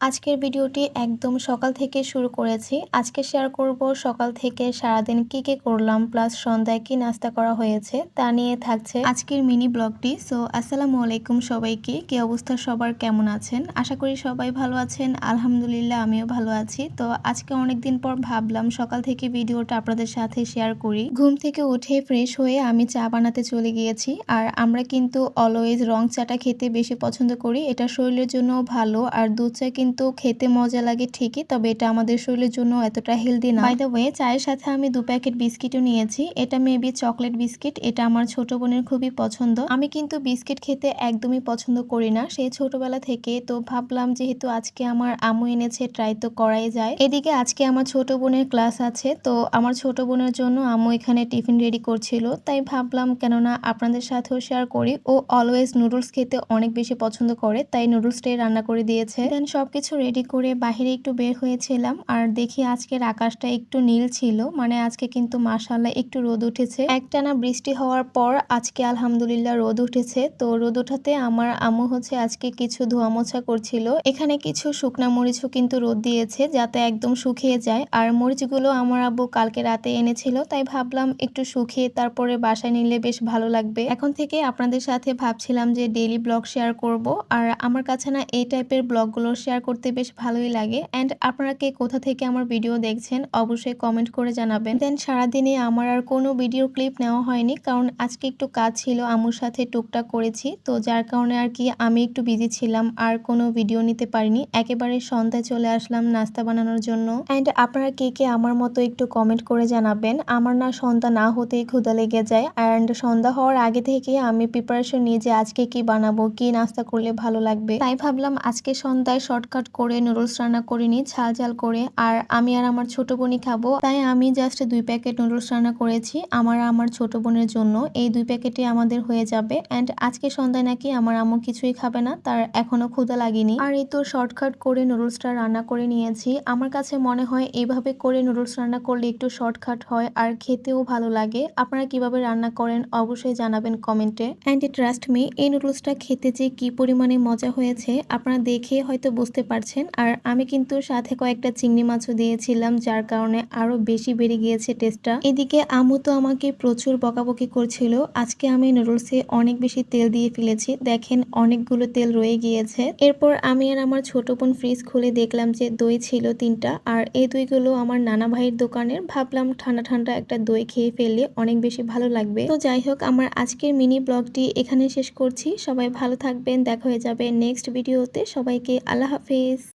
আজকের ভিডিওটি একদম সকাল থেকে শুরু করেছি। আজকে শেয়ার করব সকাল থেকে সারাদিন কি করলাম, প্লাস সন্ধ্যায় কি নাস্তা করা হয়েছে তা নিয়ে থাকছে আজকের মিনি ব্লগটি। সো আসসালামু আলাইকুম সবাইকে, কি অবস্থা সবার, কেমন আছেন? আশা করি সবাই ভালো আছেন। আলহামদুলিল্লাহ আমিও ভালো আছি। তো আজকে অনেকদিন পর ভাবলাম সকাল থেকে ভিডিওটা আপনাদের সাথে শেয়ার করি। ঘুম থেকে উঠে ফ্রেশ হয়ে আমি চা বানাতে চলে গিয়েছি। আর আমরা কিন্তু অলওয়েজ রং চাটা খেতে বেশি পছন্দ করি, এটা শরীরের জন্য ভালো। আর দুধ চা কিন্তু খেতে মজা লাগে ঠিকই, তবে এটা আমাদের শরীরের জন্য এতটা হেলদি না। বাই দ্য ওয়ে, চায়ের সাথে আমি 2 প্যাকেট বিস্কিটও নিয়েছি। এটা মেবি চকলেট বিস্কিট, এটা আমার ছোট বোনের খুবই পছন্দ। আমি কিন্তু বিস্কিট খেতে একদমই পছন্দ করি না সেই ছোটবেলা থেকে। তো ভাবলাম যেহেতু আজকে আমার আম্মু এনেছে, ট্রাই তো করাই যায়। এদিকে আজকে আমার ছোট বোনের ক্লাস আছে, তো আমার ছোট বোনের জন্য আম্মু এখানে টিফিন রেডি করছিল। তাই ভাবলাম কেননা আপনাদের সাথেও শেয়ার করি। ও অলওয়েজ নুডলস খেতে অনেক বেশি পছন্দ করে, তাই নুডলসটাই রান্না করে দিয়েছে। দেন সবকিছু রেডি করে বাহিরে একটু বের হয়েছিলাম। আর দেখি আজকের আকাশটা একটু নীল ছিল, মানে আজকে কিন্তু মাশাআল্লাহ একটু রোদ উঠেছে। একটানা বৃষ্টি হওয়ার পর আজকে আলহামদুলিল্লাহ রোদ উঠেছে। তো রোদ উঠাতে আমার আম্মু আজকে কিছু ধোয়া মোছা করছিল। এখানে কিছু শুকনা মরিচও কিন্তু রোদ দিয়েছে যাতে একদম শুকিয়ে যায়। আর মরিচগুলো আমার আব্বু কালকে রাতে এনেছিল, তাই ভাবলাম একটু শুকিয়ে তারপরে বাসায় নিলে বেশ ভালো লাগবে। এখন থেকে আপনাদের সাথে ভাবছিলাম যে ডেইলি ব্লগ শেয়ার করব। আর আমার কাছে না এই টাইপের ব্লগগুলো শেয়ার করতে বেশ ভালোই লাগে। অ্যান্ড আপনারা কে কোথা থেকে আমার ভিডিও দেখছেন অবশ্যই কমেন্ট করে জানাবেন। দেন সারাদিনে আমার আর কোনো ভিডিও ক্লিপ নেওয়া হয়নি, কারণ আজকে একটু কাজ ছিল, আম্মুর সাথে টুকটাক করেছি। তো যার কারণে আর কি আমি একটু বিজি ছিলাম, আর কোনো ভিডিও নিতে পারিনি। একেবারে সন্ধ্যায় চলে আসলাম নাস্তা বানানোর জন্য। অ্যান্ড আপনারা কে আমার মতো একটু কমেন্ট করে জানাবেন। আমার না সন্ধ্যা না হতেই ক্ষুধা লেগে যায়। অ্যান্ড সন্ধ্যা হওয়ার আগে থেকে আমি প্রিপারেশন নিয়ে যে আজকে কি বানাবো, কি নাস্তা করলে ভালো লাগবে। তাই ভাবলাম আজকে সন্ধ্যায় শর্টকাট করে নুডলস রান্না করিনি, ঝাল করে। আর আমি আর আমার ছোট বোনই খাবো, তাই আমি জাস্ট 2 প্যাকেট নুডলস রান্না করেছি আমার আমার ছোট বোনের জন্য। এই 2 প্যাকেটে আমাদের হয়ে যাবে। অ্যান্ড আজকে সন্ধ্যায় নাকি আমার আম্মু কিছুই খাবে না, তার এখনো ক্ষুধা লাগেনি। আর এই তো শর্টকাট করে নুডলসটা রান্না করে নিয়েছি। আমার কাছে মনে হয় এইভাবে করে নুডলস রান্না করলে একটু শর্টকাট হয় আর খেতেও ভালো লাগে। আপনারা কিভাবে রান্না করেন অবশ্যই জানাবেন কমেন্টে। অ্যান্ড ট্রাস্ট মি, এই নুডলসটা খেতে যে কি পরিমাণে মজা হয়েছে আপনারা দেখে হয়তো বুঝতে পারছেন। আর আমি কিন্তু সাথে কয়েকটা চিংড়ি মাছও দিয়েছিলাম, যার কারণে আরো বেশি বেড়ে গিয়েছে টেস্টটা। এদিকে আম্মু তো আমাকে প্রচুর বকাবকি করছিল, আজকে আমি নুডলসে অনেক বেশি তেল দিয়ে ফেলেছি। দেখেন অনেকগুলো তেল রয়ে গিয়েছে। এরপর আমি আর আমার ছোট বোন ফ্রিজ খুলে দেখলাম যে দই ছিল 3টা। আর এই দইগুলো আমার নানা ভাইয়ের দোকানের। ভাবলাম ঠান্ডা ঠান্ডা একটা দই খেয়ে ফেললে অনেক বেশি ভালো লাগবে। তো যাই হোক, আমার আজকের মিনি ব্লগটি এখানে শেষ করছি। সবাই ভালো থাকবেন, দেখা হয়ে যাবে নেক্সট ভিডিওতে। সবাইকে আল্লাহ হাফেজ।